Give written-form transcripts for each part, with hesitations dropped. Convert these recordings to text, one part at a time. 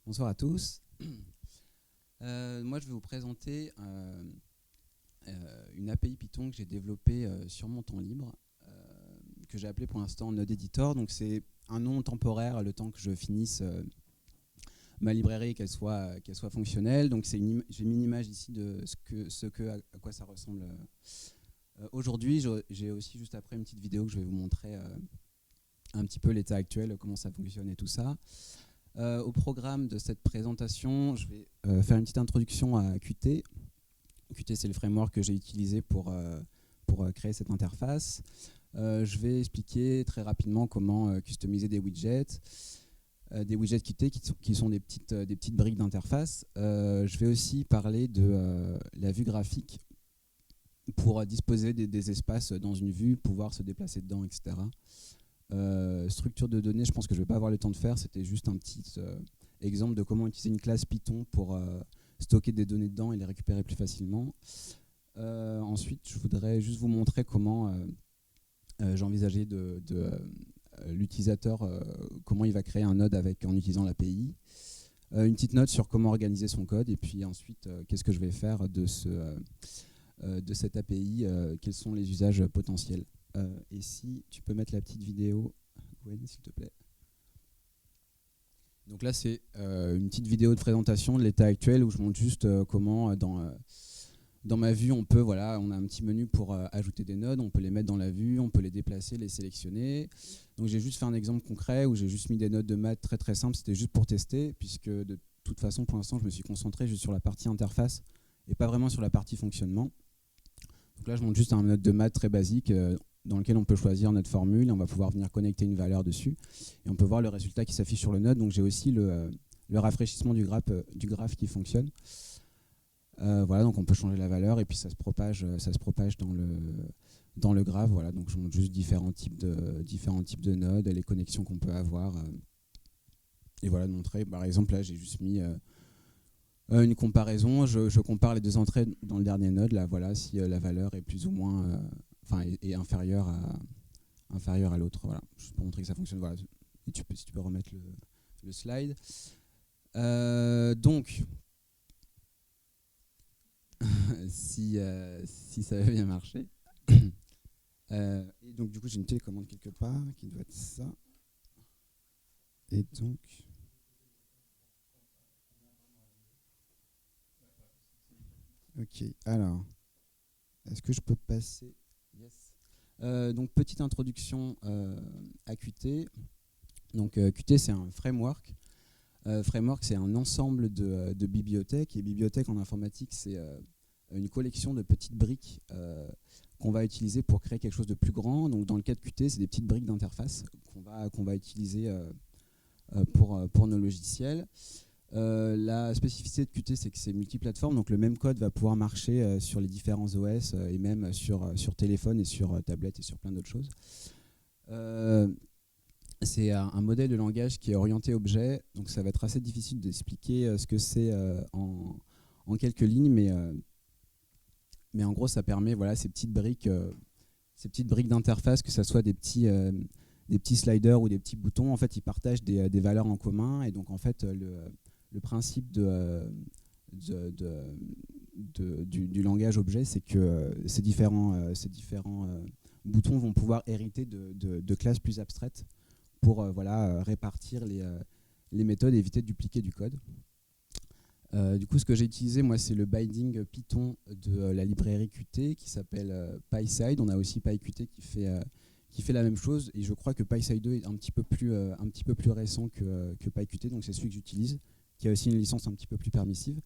Bonsoir à tous. Moi, je vais vous présenter une API Python que j'ai développée sur mon temps libre, que j'ai appelé pour l'instant Node Editor. Donc, c'est un nom temporaire le temps que je finisse ma librairie et qu'elle soit fonctionnelle. Donc, j'ai mis une image ici de à quoi ça ressemble aujourd'hui. J'ai aussi juste après une petite vidéo que je vais vous montrer un petit peu l'état actuel, comment ça fonctionne et tout ça. Au programme de cette présentation, je vais faire une petite introduction à Qt. Qt, c'est le framework que j'ai utilisé pour créer cette interface. Je vais expliquer très rapidement comment customiser des widgets Qt qui sont des petites briques d'interface. Je vais aussi parler de la vue graphique pour disposer des espaces dans une vue, pouvoir se déplacer dedans, etc. Structure de données, je pense que je ne vais pas avoir le temps de faire. C'était juste un petit exemple de comment utiliser une classe Python pour stocker des données dedans et les récupérer plus facilement. Ensuite, je voudrais juste vous montrer comment j'envisageais l'utilisateur, comment il va créer un node en utilisant l'API. Une petite note sur comment organiser son code, et puis ensuite, qu'est-ce que je vais faire de cette API, quels sont les usages potentiels. Et si tu peux mettre la petite vidéo, Gwen, s'il te plaît. Donc là, c'est une petite vidéo de présentation de l'état actuel où je montre juste comment dans ma vue, on a un petit menu pour ajouter des nodes, on peut les mettre dans la vue, on peut les déplacer, les sélectionner. Donc j'ai juste fait un exemple concret où j'ai juste mis des nodes de maths très très simples, c'était juste pour tester, puisque de toute façon, pour l'instant, je me suis concentré juste sur la partie interface et pas vraiment sur la partie fonctionnement. Donc là, je montre juste un node de maths très basique dans lequel on peut choisir notre formule et on va pouvoir venir connecter une valeur dessus. Et on peut voir le résultat qui s'affiche sur le node. Donc j'ai aussi le rafraîchissement du graphe qui fonctionne. Voilà, donc on peut changer la valeur et puis ça se propage dans le graphe. Voilà, donc je montre juste différents types de nodes et les connexions qu'on peut avoir. Et voilà, de montrer, par exemple, là j'ai juste mis une comparaison. Je compare les deux entrées dans le dernier node. Là, voilà, si la valeur est plus ou moins, est inférieure à l'autre. Voilà, juste pour montrer que ça fonctionne. Voilà, et si tu peux remettre le slide. Donc si ça avait bien marché. Et donc du coup j'ai une télécommande quelque part qui doit être ça. Et donc ok, alors est-ce que je peux passer? Yes. Donc petite introduction à Qt. Donc Qt, c'est un framework. Framework, c'est un ensemble de bibliothèques, et bibliothèque en informatique, c'est une collection de petites briques qu'on va utiliser pour créer quelque chose de plus grand. Donc dans le cas de Qt, c'est des petites briques d'interface qu'on va utiliser pour nos logiciels. La spécificité de Qt, c'est que c'est multiplateforme, donc le même code va pouvoir marcher sur les différents OS et même sur téléphone et sur tablette et sur plein d'autres choses. C'est un modèle de langage qui est orienté objet, donc ça va être assez difficile d'expliquer ce que c'est en quelques lignes, mais en gros ça permet ces petites briques d'interface, que ce soit des petits sliders ou des petits boutons. En fait, ils partagent des valeurs en commun, et donc en fait le principe du langage objet, c'est que ces différents boutons vont pouvoir hériter de classes plus abstraites pour répartir les méthodes et éviter de dupliquer du code. Du coup, ce que j'ai utilisé, moi, c'est le binding Python de la librairie Qt qui s'appelle PySide. On a aussi PyQt qui fait la même chose, et je crois que PySide 2 est un petit peu plus récent que PyQt, donc c'est celui que j'utilise, qui a aussi une licence un petit peu plus permissive.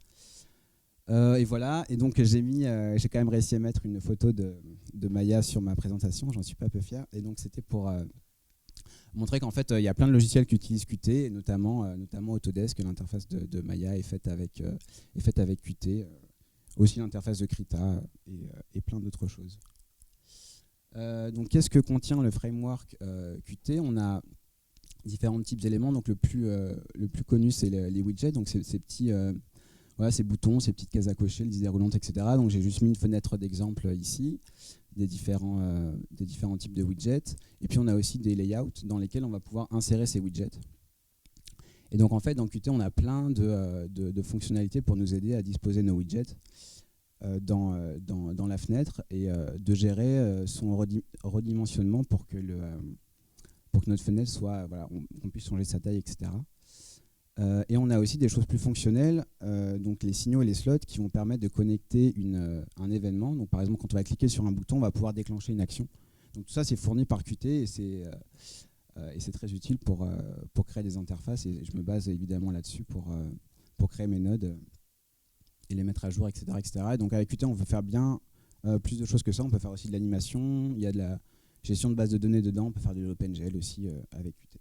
Et voilà, et donc j'ai quand même réussi à mettre une photo de Maya sur ma présentation, j'en suis pas peu fier, et donc c'était pour montrer qu'en fait il y a plein de logiciels qui utilisent Qt, et notamment Autodesk. L'interface de Maya est faite avec Qt, aussi l'interface de Krita et plein d'autres choses. Donc qu'est-ce que contient le framework Qt? On a différents types d'éléments. Donc le plus connu, c'est les widgets, donc ces petits ces boutons, ces petites cases à cocher, les idées roulantes, etc. Donc j'ai juste mis une fenêtre d'exemple ici des différents types de widgets. Et puis on a aussi des layouts dans lesquels on va pouvoir insérer ces widgets. Et donc en fait, dans Qt, on a plein de fonctionnalités pour nous aider à disposer nos widgets dans la fenêtre et de gérer son redimensionnement pour que notre fenêtre soit, voilà, on puisse changer sa taille, etc. Et on a aussi des choses plus fonctionnelles, donc les signaux et les slots qui vont permettre de connecter un événement. Donc par exemple, quand on va cliquer sur un bouton, on va pouvoir déclencher une action. Donc tout ça, c'est fourni par Qt et c'est très utile pour créer des interfaces. Et je me base évidemment là-dessus pour créer mes nodes et les mettre à jour, etc. etc. Et donc avec Qt, on peut faire bien plus de choses que ça. On peut faire aussi de l'animation, il y a de la gestion de base de données dedans, on peut faire de l'OpenGL aussi avec Qt.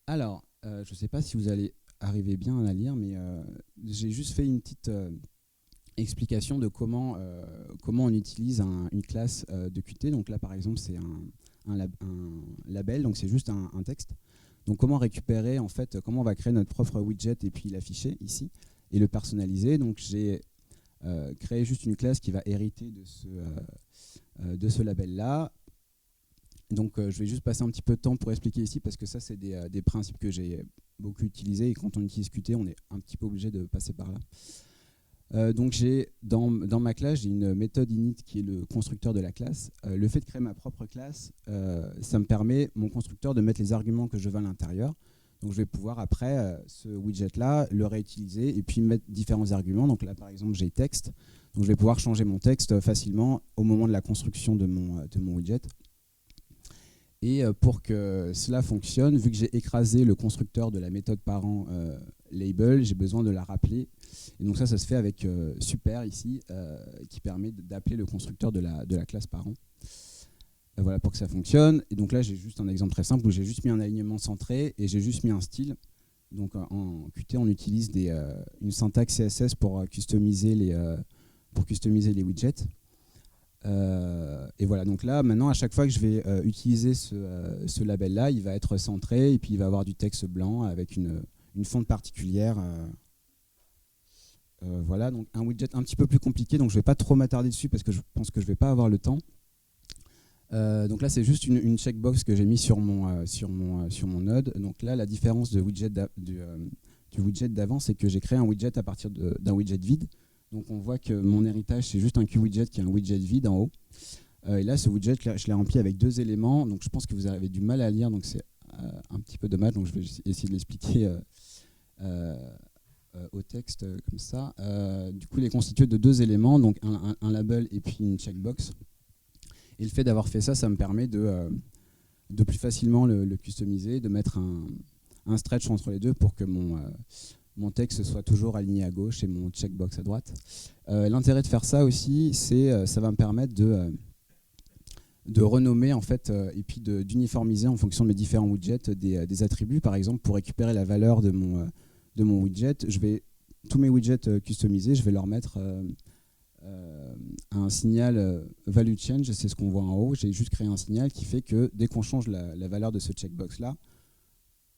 Alors, je ne sais pas si vous allez arriver bien à la lire, mais j'ai juste fait une petite explication de comment on utilise une classe de Qt. Donc là, par exemple, c'est un label, donc c'est juste un texte. Donc comment récupérer, en fait, comment on va créer notre propre widget et puis l'afficher ici et le personnaliser. Donc j'ai créé juste une classe qui va hériter de ce label-là. Donc je vais juste passer un petit peu de temps pour expliquer ici parce que ça c'est des principes que j'ai beaucoup utilisés et quand on utilise Qt on est un petit peu obligé de passer par là. Donc j'ai dans ma classe j'ai une méthode init qui est le constructeur de la classe. Le fait de créer ma propre classe, ça me permet mon constructeur de mettre les arguments que je veux à l'intérieur. Donc je vais pouvoir après ce widget là le réutiliser et puis mettre différents arguments. Donc là par exemple j'ai texte, donc je vais pouvoir changer mon texte facilement au moment de la construction de mon widget. Et pour que cela fonctionne, vu que j'ai écrasé le constructeur de la méthode parent label, j'ai besoin de la rappeler. Et donc ça se fait avec super ici, qui permet d'appeler le constructeur de la classe parent. Voilà pour que ça fonctionne. Et donc là, j'ai juste un exemple très simple où j'ai juste mis un alignement centré et j'ai juste mis un style. Donc en Qt, on utilise une syntaxe CSS pour customiser les widgets. Et voilà, donc là, maintenant, à chaque fois que je vais utiliser ce label-là, il va être centré et puis il va avoir du texte blanc avec une fonte particulière. Voilà, donc un widget un petit peu plus compliqué, donc je ne vais pas trop m'attarder dessus parce que je pense que je ne vais pas avoir le temps. Donc là, c'est juste une checkbox que j'ai mis sur mon node. Donc là, la différence du widget d'avant, c'est que j'ai créé un widget à partir d'un widget vide. Donc on voit que mon héritage, c'est juste un QWidget qui est un widget vide en haut. Et là, ce widget, je l'ai rempli avec 2 éléments. Donc je pense que vous avez du mal à lire, donc c'est un petit peu dommage. Donc je vais essayer de l'expliquer au texte comme ça. Du coup, il est constitué de 2 éléments, donc un label et puis une checkbox. Et le fait d'avoir fait ça, ça me permet de plus facilement le customiser, de mettre un stretch entre les deux pour que mon texte soit toujours aligné à gauche et mon checkbox à droite. L'intérêt de faire ça aussi, c'est ça va me permettre de renommer en fait, et puis d'uniformiser en fonction de mes différents widgets des attributs. Par exemple, pour récupérer la valeur de mon widget, tous mes widgets customisés, je vais leur mettre un signal value change, c'est ce qu'on voit en haut. J'ai juste créé un signal qui fait que dès qu'on change la valeur de ce checkbox-là,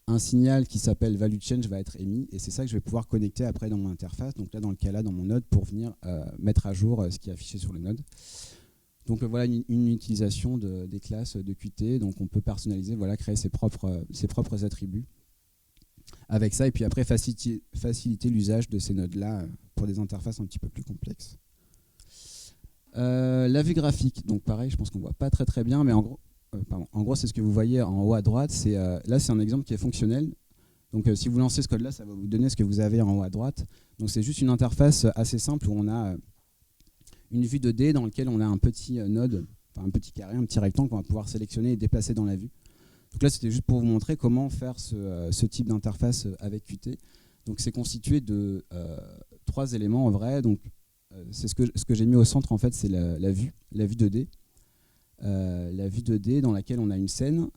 un signal qui s'appelle value change va être émis et c'est ça que je vais pouvoir connecter après dans mon interface, donc là dans le cas là dans mon node pour venir mettre à jour ce qui est affiché sur le node. Donc voilà une utilisation des classes de Qt, donc on peut personnaliser, voilà, créer ses propres attributs avec ça et puis après faciliter l'usage de ces nodes là pour des interfaces un petit peu plus complexes. La vue graphique, donc pareil, je pense qu'on ne voit pas très bien, mais en gros, c'est ce que vous voyez en haut à droite. Là, c'est un exemple qui est fonctionnel. Donc, si vous lancez ce code-là, ça va vous donner ce que vous avez en haut à droite. Donc, c'est juste une interface assez simple où on a une vue 2D dans laquelle on a un petit node, enfin un petit carré, un petit rectangle qu'on va pouvoir sélectionner et déplacer dans la vue. Donc là, c'était juste pour vous montrer comment faire ce type d'interface avec Qt. Donc, c'est constitué de 3 éléments en vrai. Donc, c'est ce que j'ai mis au centre, en fait, c'est la vue 2D. La vue 2D dans laquelle on a une scène.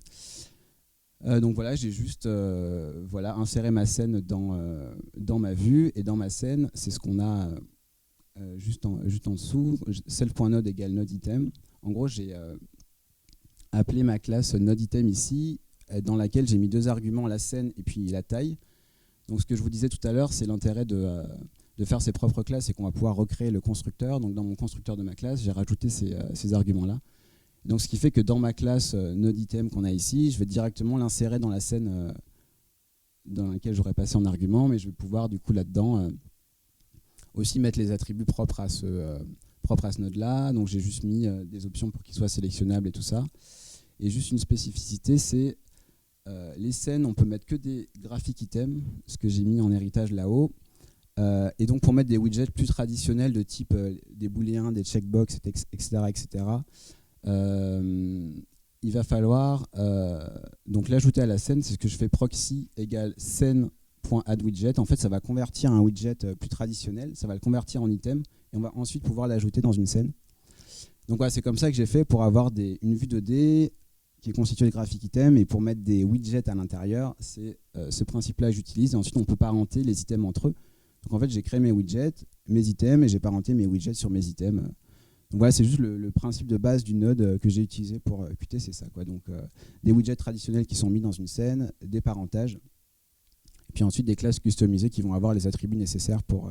Donc voilà, j'ai juste inséré ma scène dans ma vue. Et dans ma scène, c'est ce qu'on a juste en dessous. Self.node égale node_item. En gros, j'ai appelé ma classe node_item ici, dans laquelle j'ai mis 2 arguments, la scène et puis la taille. Donc ce que je vous disais tout à l'heure, c'est l'intérêt de faire ses propres classes et qu'on va pouvoir recréer le constructeur. Donc dans mon constructeur de ma classe, j'ai rajouté ces arguments-là. Donc ce qui fait que dans ma classe node_item qu'on a ici, je vais directement l'insérer dans la scène dans laquelle j'aurais passé en argument, mais je vais pouvoir du coup là-dedans aussi mettre les attributs propres à ce node-là. Donc j'ai juste mis des options pour qu'il soit sélectionnable et tout ça. Et juste une spécificité, c'est les scènes, on peut mettre que des graphiques items, ce que j'ai mis en héritage là-haut. Et donc pour mettre des widgets plus traditionnels de type des booléens, des checkbox, etc., il va falloir donc l'ajouter à la scène. C'est ce que je fais, proxy égale scène.addWidget. En fait, ça va convertir un widget plus traditionnel, ça va le convertir en item, et on va ensuite pouvoir l'ajouter dans une scène. Donc voilà, c'est comme ça que j'ai fait pour avoir une vue 2D qui est constituée de graphiques items, et pour mettre des widgets à l'intérieur, c'est ce principe-là que j'utilise. Et ensuite, on peut parenter les items entre eux. Donc en fait, j'ai créé mes widgets, mes items, et j'ai parenté mes widgets sur mes items. Donc voilà, c'est juste le principe de base du node que j'ai utilisé pour Qt, c'est ça, quoi. Donc des widgets traditionnels qui sont mis dans une scène, des parentages, et puis ensuite des classes customisées qui vont avoir les attributs nécessaires pour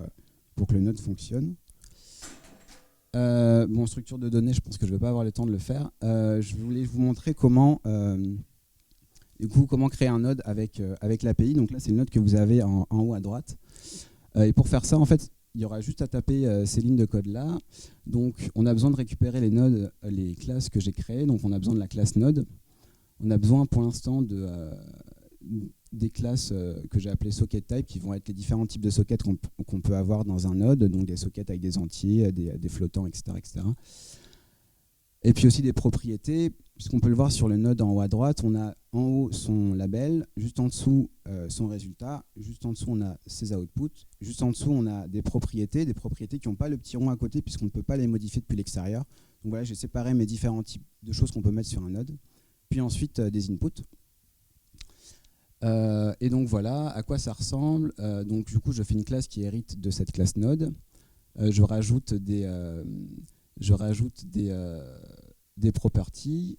que le node fonctionne. Bon, structure de données, je pense que je ne vais pas avoir le temps de le faire. Je voulais vous montrer comment créer un node avec l'API. Donc là, c'est le node que vous avez en haut à droite. Et pour faire ça, en fait, il y aura juste à taper ces lignes de code-là. Donc, on a besoin de récupérer les nodes, les classes que j'ai créées. Donc, on a besoin de la classe node. On a besoin, pour l'instant, des classes que j'ai appelées socket type, qui vont être les différents types de sockets qu'on peut avoir dans un node. Donc, des sockets avec des entiers, des flottants, etc., etc. Et puis aussi des propriétés, puisqu'on peut le voir sur le node en haut à droite. On a en haut son label, juste en dessous son résultat, juste en dessous on a ses outputs, juste en dessous on a des propriétés qui n'ont pas le petit rond à côté puisqu'on ne peut pas les modifier depuis l'extérieur. Donc voilà, j'ai séparé mes différents types de choses qu'on peut mettre sur un node. Puis ensuite des inputs. Et donc voilà à quoi ça ressemble. Donc du coup je fais une classe qui hérite de cette classe node. Je rajoute des properties.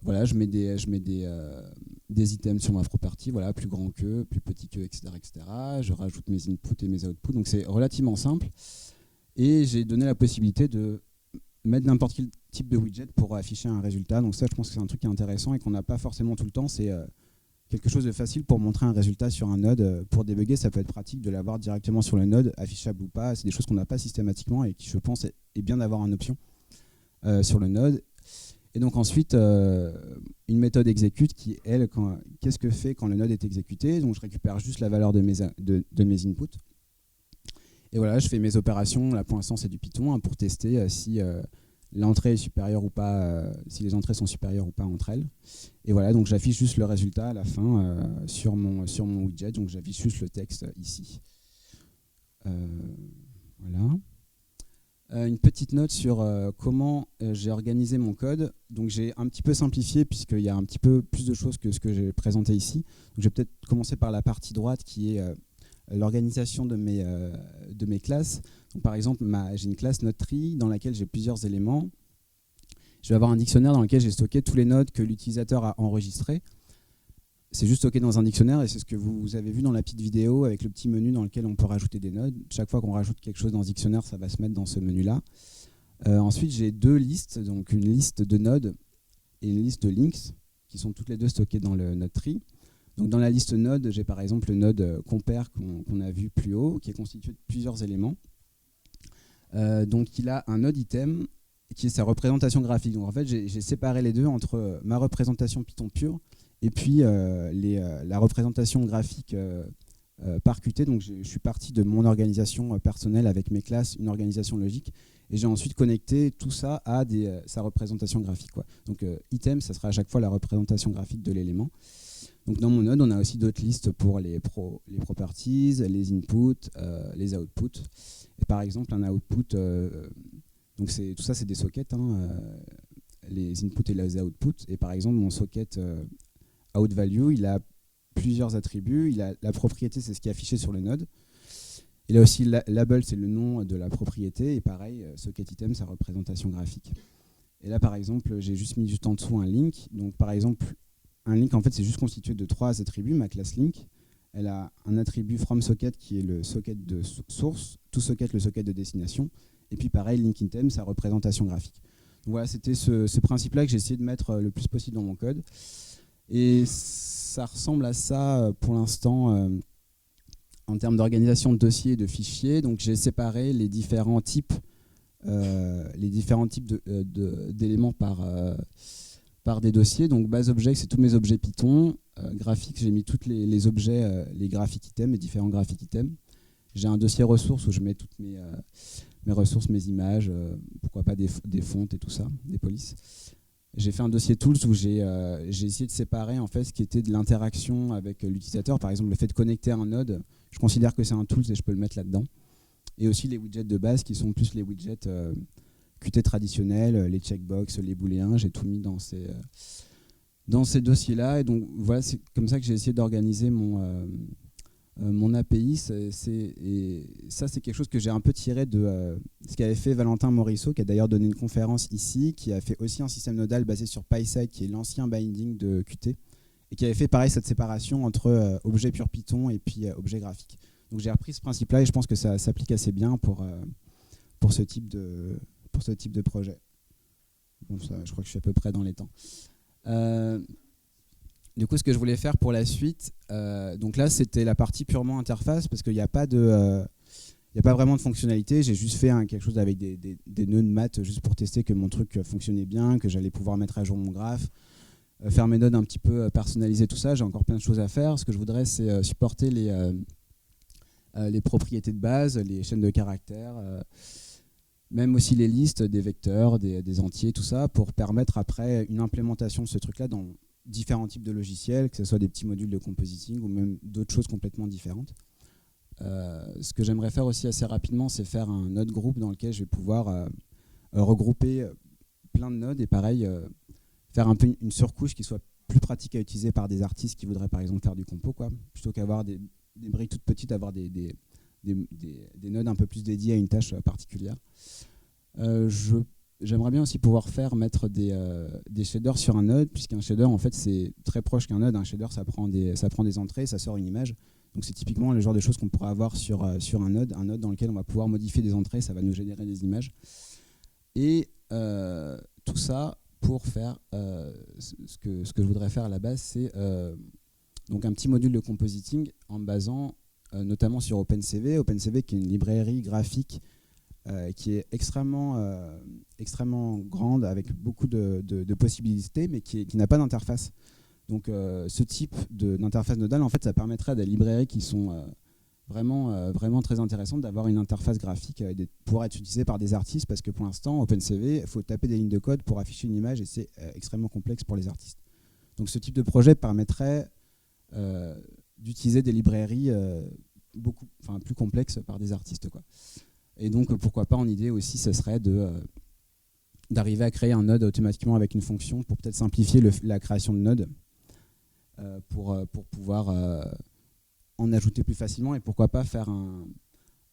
Voilà, je mets des items sur ma property, voilà, plus grand que, plus petit que, etc., etc. Je rajoute mes inputs et mes outputs. Donc c'est relativement simple. Et j'ai donné la possibilité de mettre n'importe quel type de widget pour afficher un résultat. Donc ça, je pense que c'est un truc qui est intéressant et qu'on n'a pas forcément tout le temps. C'est quelque chose de facile pour montrer un résultat sur un node. Pour débugger, ça peut être pratique de l'avoir directement sur le node, affichable ou pas. C'est des choses qu'on n'a pas systématiquement et qui, je pense, est bien d'avoir une option sur le node. Et donc ensuite, une méthode exécute qui, elle, qu'est-ce que fait quand le node est exécuté? Donc je récupère juste la valeur de mes inputs. Et voilà, je fais mes opérations. Là, pour l'instant, c'est du Python pour tester si l'entrée est supérieure ou pas, si les entrées sont supérieures ou pas entre elles. Et voilà, donc j'affiche juste le résultat à la fin sur mon widget. Donc j'affiche juste le texte ici. Voilà. Une petite note sur comment j'ai organisé mon code. Donc j'ai un petit peu simplifié puisqu'il y a un petit peu plus de choses que ce que j'ai présenté ici. Donc, je vais peut-être commencer par la partie droite qui est l'organisation de mes classes. Donc, par exemple, j'ai une classe nodetree dans laquelle j'ai plusieurs éléments. Je vais avoir un dictionnaire dans lequel j'ai stocké tous les nodes que l'utilisateur a enregistrés. C'est juste stocké dans un dictionnaire et c'est ce que vous avez vu dans la petite vidéo avec le petit menu dans lequel on peut rajouter des nodes. Chaque fois qu'on rajoute quelque chose dans ce dictionnaire, ça va se mettre dans ce menu-là. Ensuite, j'ai deux listes, donc une liste de nodes et une liste de links qui sont toutes les deux stockées dans le node tree. Donc dans la liste node, j'ai par exemple le node compare qu'on a vu plus haut, qui est constitué de plusieurs éléments. Donc il a un node item qui est sa représentation graphique. Donc en fait, j'ai séparé les deux entre ma représentation Python pure et puis la représentation graphique par Qt. Donc je suis parti de mon organisation personnelle avec mes classes, une organisation logique, et j'ai ensuite connecté tout ça à sa représentation graphique, quoi. Donc item, ça sera à chaque fois la représentation graphique de l'élément. Donc dans mon node, on a aussi d'autres listes pour les properties, les inputs, les outputs. Et par exemple, un output, donc tout ça c'est des sockets, les inputs et les outputs. Et par exemple, mon socket outValue, il a plusieurs attributs. Il a la propriété, c'est ce qui est affiché sur le node. Il a aussi label, c'est le nom de la propriété. Et pareil, socket item, sa représentation graphique. Et là, par exemple, j'ai mis juste en dessous un link. Donc par exemple, un link, en fait, c'est juste constitué de 3 attributs. Ma classe link, elle a un attribut FromSocket qui est le socket de source, ToSocket le socket de destination, et puis pareil, link item, sa représentation graphique. Donc voilà, c'était ce principe-là que j'ai essayé de mettre le plus possible dans mon code. Et ça ressemble à ça pour l'instant en termes d'organisation de dossiers et de fichiers. Donc j'ai séparé les différents types d'éléments par des dossiers. Donc base object, c'est tous mes objets Python. Graphique, j'ai mis tous les objets, les graphiques items, les différents graphiques items. J'ai un dossier ressources où je mets toutes mes ressources, mes images, pourquoi pas des fontes et tout ça, des polices. J'ai fait un dossier tools où j'ai essayé de séparer en fait ce qui était de l'interaction avec l'utilisateur. Par exemple, le fait de connecter un node, je considère que c'est un tools et je peux le mettre là-dedans. Et aussi les widgets de base qui sont plus les widgets Qt traditionnels, les checkbox, les booléens. J'ai tout mis dans ces dossiers-là. Et donc voilà, c'est comme ça que j'ai essayé d'organiser mon API. Et ça, c'est quelque chose que j'ai un peu tiré de ce qu'avait fait Valentin Morisseau, qui a d'ailleurs donné une conférence ici, qui a fait aussi un système nodal basé sur PySide, qui est l'ancien binding de Qt, et qui avait fait pareil cette séparation entre objet pur Python et puis objet graphique. Donc j'ai repris ce principe-là et je pense que ça s'applique assez bien pour ce type de projet. Bon, ça, je crois que je suis à peu près dans les temps. Du coup, ce que je voulais faire pour la suite, donc là, c'était la partie purement interface, parce qu'il n'y a pas vraiment de fonctionnalité. J'ai juste fait quelque chose avec des nœuds de maths, juste pour tester que mon truc fonctionnait bien, que j'allais pouvoir mettre à jour mon graphe, faire mes nodes un petit peu personnaliser tout ça. J'ai encore plein de choses à faire. Ce que je voudrais, c'est supporter les propriétés de base, les chaînes de caractères, même aussi les listes des vecteurs, des entiers, tout ça, pour permettre après une implémentation de ce truc-là dans différents types de logiciels, que ce soit des petits modules de compositing ou même d'autres choses complètement différentes. Ce que j'aimerais faire aussi assez rapidement, c'est faire un node group dans lequel je vais pouvoir regrouper plein de nodes et pareil, faire un peu une surcouche qui soit plus pratique à utiliser par des artistes qui voudraient par exemple faire du compo, quoi, plutôt qu'avoir des briques toutes petites, avoir des nodes un peu plus dédiés à une tâche particulière. J'aimerais bien aussi pouvoir mettre des shaders sur un node, puisqu'un shader, en fait, c'est très proche qu'un node. Un shader, ça prend des entrées, ça sort une image. Donc c'est typiquement le genre de choses qu'on pourrait avoir sur un node dans lequel on va pouvoir modifier des entrées, ça va nous générer des images. Et tout ça pour faire ce que je voudrais faire à la base, c'est donc un petit module de compositing en me basant notamment sur OpenCV. OpenCV qui est une librairie graphique qui est extrêmement grande, avec beaucoup de possibilités, mais qui n'a pas d'interface. Donc ce type d'interface nodale, en fait, ça permettrait à des librairies qui sont vraiment très intéressantes d'avoir une interface graphique pour être utilisée par des artistes, parce que pour l'instant, OpenCV, il faut taper des lignes de code pour afficher une image et c'est extrêmement complexe pour les artistes. Donc ce type de projet permettrait d'utiliser des librairies plus complexes par des artistes, quoi. Et donc, pourquoi pas, en idée aussi, ce serait d'arriver à créer un node automatiquement avec une fonction pour peut-être simplifier la création de nodes, pour pouvoir en ajouter plus facilement, et pourquoi pas faire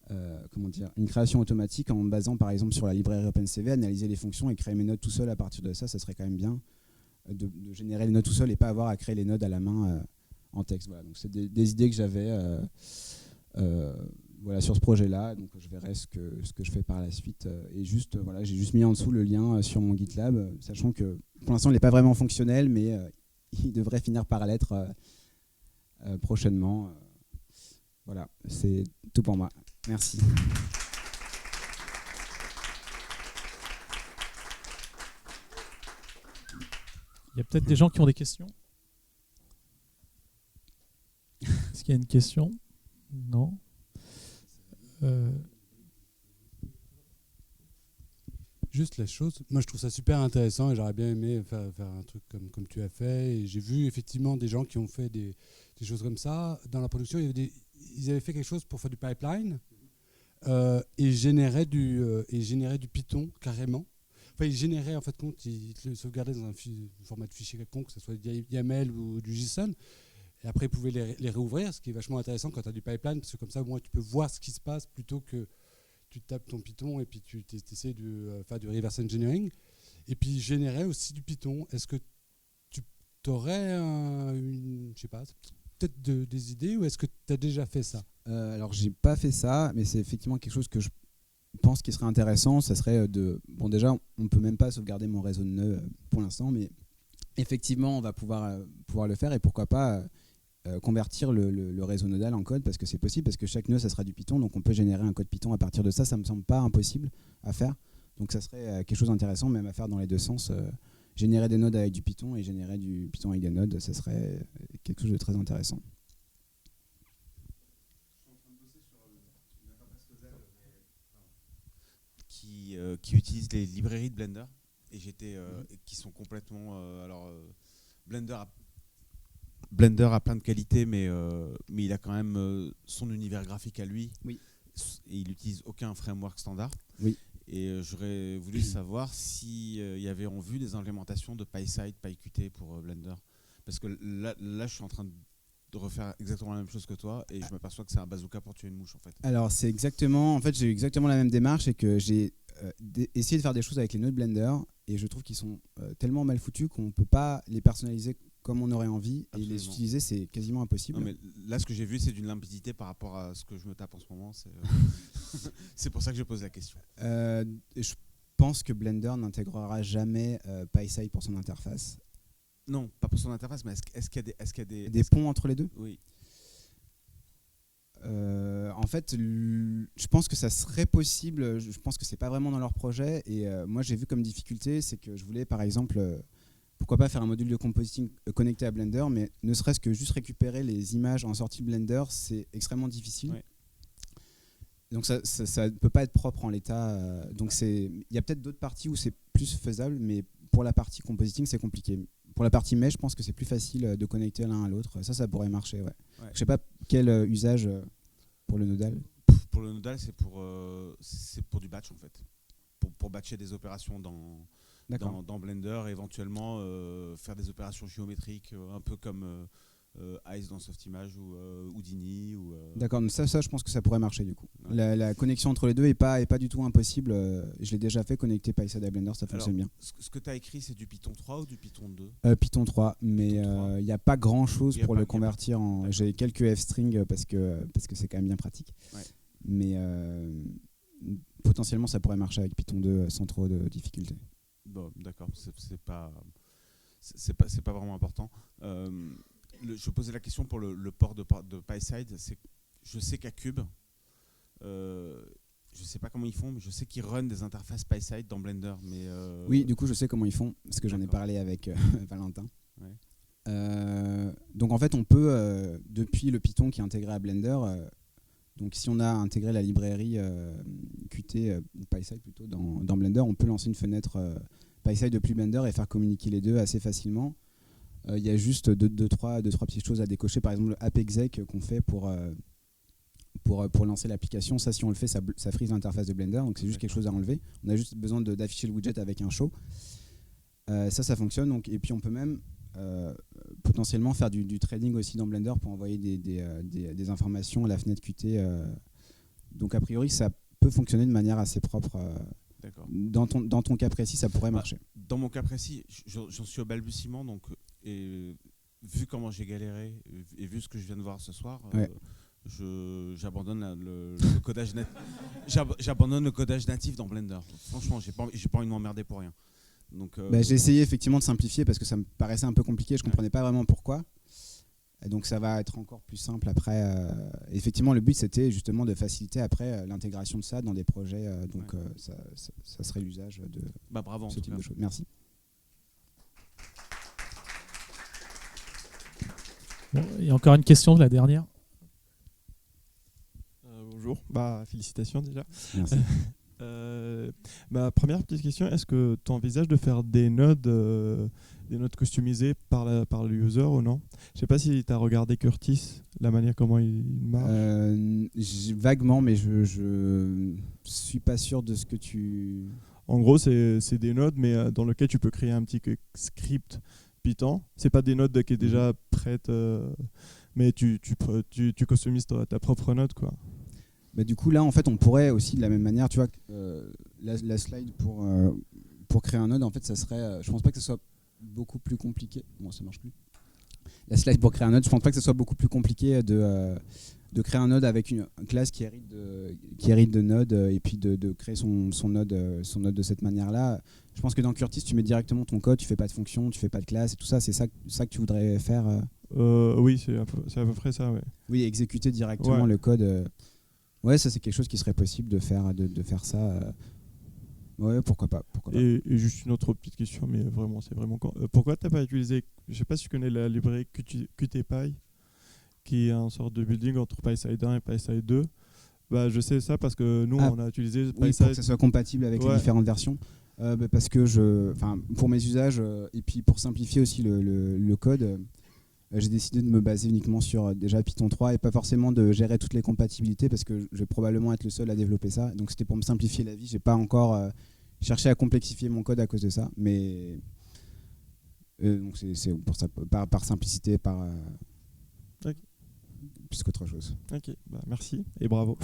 une création automatique en me basant par exemple sur la librairie OpenCV, analyser les fonctions et créer mes nodes tout seul à partir de ça. Ça serait quand même bien de générer les nodes tout seul et pas avoir à créer les nodes à la main en texte. Voilà, donc c'est des idées que j'avais sur ce projet-là, donc je verrai ce que je fais par la suite. Et juste, j'ai juste mis en dessous le lien sur mon GitLab, sachant que pour l'instant il n'est pas vraiment fonctionnel, mais il devrait finir par l'être prochainement. Voilà, c'est tout pour moi. Merci. Il y a peut-être des gens qui ont des questions. Est-ce qu'il y a une question? Non. Juste la chose, moi je trouve ça super intéressant et j'aurais bien aimé faire un truc comme tu as fait. Et j'ai vu effectivement des gens qui ont fait des choses comme ça. Dans la production, ils avaient fait quelque chose pour faire du pipeline et généraient du Python carrément. Enfin, ils généraient en fait compte, ils le sauvegardaient dans un format de fichier quelconque, que ce soit du YAML ou du JSON. Et après, ils pouvaient les réouvrir, ce qui est vachement intéressant quand tu as du pipeline, parce que comme ça, au moins, tu peux voir ce qui se passe plutôt que tu tapes ton Python et puis tu essaies de faire du reverse engineering. Et puis, générer aussi du Python. Est-ce que tu aurais je sais pas, peut-être des idées, ou est-ce que tu as déjà fait ça? Alors, j'ai pas fait ça, mais c'est effectivement quelque chose que je pense qui serait intéressant. Ça serait déjà, on peut même pas sauvegarder mon réseau de nœuds pour l'instant, mais effectivement, on va pouvoir le faire et pourquoi pas convertir le réseau nodal en code parce que c'est possible, parce que chaque nœud, ça sera du Python, donc on peut générer un code Python à partir de ça. Ça me semble pas impossible à faire. Donc ça serait quelque chose d'intéressant, même à faire dans les deux sens. Générer des nodes avec du Python et générer du Python avec des nodes, ça serait quelque chose de très intéressant. Qui utilise les librairies de Blender et qui sont complètement Blender a plein de qualités mais il a quand même son univers graphique à lui. Oui. Et il n'utilise aucun framework standard. Oui. Et j'aurais voulu savoir s'il y avait en vue des implémentations de PySide, PyQt pour Blender, parce que là je suis en train de refaire exactement la même chose que toi et je m'aperçois que c'est un bazooka pour tuer une mouche en fait. Alors j'ai eu exactement la même démarche et que j'ai essayé de faire des choses avec les nœuds Blender et je trouve qu'ils sont tellement mal foutus qu'on ne peut pas les personnaliser comme on aurait envie. Absolument. Et les utiliser c'est quasiment impossible. Non, mais là ce que j'ai vu c'est d'une limpidité par rapport à ce que je me tape en ce moment, c'est pour ça que je pose la question. Je pense que Blender n'intégrera jamais PySide pour son interface. Non, pas pour son interface, mais est-ce qu'il y a des ponts entre les deux? Oui. En fait, je pense que ça serait possible. Je pense que c'est pas vraiment dans leur projet. Et moi, j'ai vu comme difficulté, c'est que je voulais, par exemple, pourquoi pas faire un module de compositing connecté à Blender, mais ne serait-ce que juste récupérer les images en sortie Blender, c'est extrêmement difficile. Ouais. Donc ça ne peut pas être propre en l'état. Donc il y a peut-être d'autres parties où c'est plus faisable, mais pour la partie compositing, c'est compliqué. Pour la partie mesh, je pense que c'est plus facile de connecter l'un à l'autre. Ça pourrait marcher. Ouais. Ouais. Je sais pas quel usage pour le nodal. Pour le nodal, c'est pour du batch en fait. Pour batcher des opérations dans Blender, et éventuellement faire des opérations géométriques, un peu comme Ice dans Softimage ou Houdini. D'accord, donc ça, je pense que ça pourrait marcher du coup. Ouais. La connexion entre les deux est pas du tout impossible. Je l'ai déjà fait, connecter PySide à Blender, ça fonctionne bien. Ce que tu as écrit, c'est du Python 3 ou du Python 2 ? Python 3, mais il n'y a pas grand chose pour le convertir en. J'ai quelques f-strings parce que c'est quand même bien pratique. Ouais. Mais potentiellement, ça pourrait marcher avec Python 2 sans trop de difficultés. Bon, d'accord, c'est pas vraiment important. Je posais la question pour le port de PySide. Je sais qu'à Cube, je sais pas comment ils font, mais je sais qu'ils run des interfaces PySide dans Blender. Mais oui, du coup, je sais comment ils font parce que j'en ai parlé avec Valentin. Ouais. Donc en fait, on peut depuis le Python qui est intégré à Blender. Donc si on a intégré la librairie Qt ou PySide plutôt dans Blender, on peut lancer une fenêtre PySide depuis Blender et faire communiquer les deux assez facilement. Il y a juste deux, trois petites choses à décocher. Par exemple, le app-exec qu'on fait pour lancer l'application. Ça, si on le fait, ça frise l'interface de Blender. Donc, c'est juste quelque chose à enlever. On a juste besoin d'afficher le widget avec un show. Ça fonctionne. Donc, et puis, on peut même potentiellement faire du trading aussi dans Blender pour envoyer des informations à la fenêtre Qt. Donc, a priori, ça peut fonctionner de manière assez propre. Dans ton cas précis, ça pourrait marcher. Dans mon cas précis, j'en suis au balbutiement. Donc, et vu comment j'ai galéré et vu ce que je viens de voir ce soir, ouais. J'abandonne le codage j'abandonne le codage natif dans Blender. Franchement, j'ai pas envie de m'emmerder pour rien. Donc, j'ai essayé effectivement de simplifier parce que ça me paraissait un peu compliqué. Je comprenais pas vraiment pourquoi. Et donc ça va être encore plus simple après. Effectivement, le but c'était justement de faciliter après l'intégration de ça dans des projets. Donc ça serait l'usage de bravo, ce type de choses. Merci. Bon, et encore une question de la dernière. Bonjour, félicitations déjà. Merci. Ma première petite question, est-ce que tu envisages de faire des nodes customisés par le user ou non? Je sais pas si tu as regardé Curtis, la manière comment il marche. Vaguement, mais je suis pas sûr de ce que tu... En gros, c'est des nodes, mais dans lequel tu peux créer un petit script Python. C'est pas des nodes qui est déjà prête, mais tu customises ta propre node, quoi. Du coup, là, en fait, on pourrait aussi, de la même manière, tu vois, la slide pour créer un node, en fait, ça serait... je pense pas que ce soit beaucoup plus compliqué. Bon, ça marche plus. La slide pour créer un node, je pense pas que ce soit beaucoup plus compliqué de créer un node avec une classe qui hérite de node et puis de créer son node de cette manière-là. Je pense que dans Curtis, tu mets directement ton code, tu fais pas de fonction, tu fais pas de classe et tout ça. C'est ça que tu voudrais faire Oui, c'est à peu près ça. Ouais. Oui, exécuter directement le code. Ouais, ça c'est quelque chose qui serait possible de faire ça. Ouais, pourquoi pas. Et juste une autre petite question, mais c'est vraiment con. Pourquoi tu n'as pas utilisé, je sais pas si tu connais la librairie Qtpy, qui est une sorte de building entre PySide 1 et PySide 2. Bah, je sais ça parce que nous, on a utilisé oui, PySide. pour que ça soit compatible avec les différentes versions. Parce que pour mes usages, et puis pour simplifier aussi le code, j'ai décidé de me baser uniquement sur déjà Python 3 et pas forcément de gérer toutes les compatibilités parce que je vais probablement être le seul à développer ça. Donc c'était pour me simplifier la vie. J'ai pas encore cherché à complexifier mon code à cause de ça. Mais donc c'est pour ça, par simplicité, Okay. plus qu'autre chose. Ok, bah merci et bravo.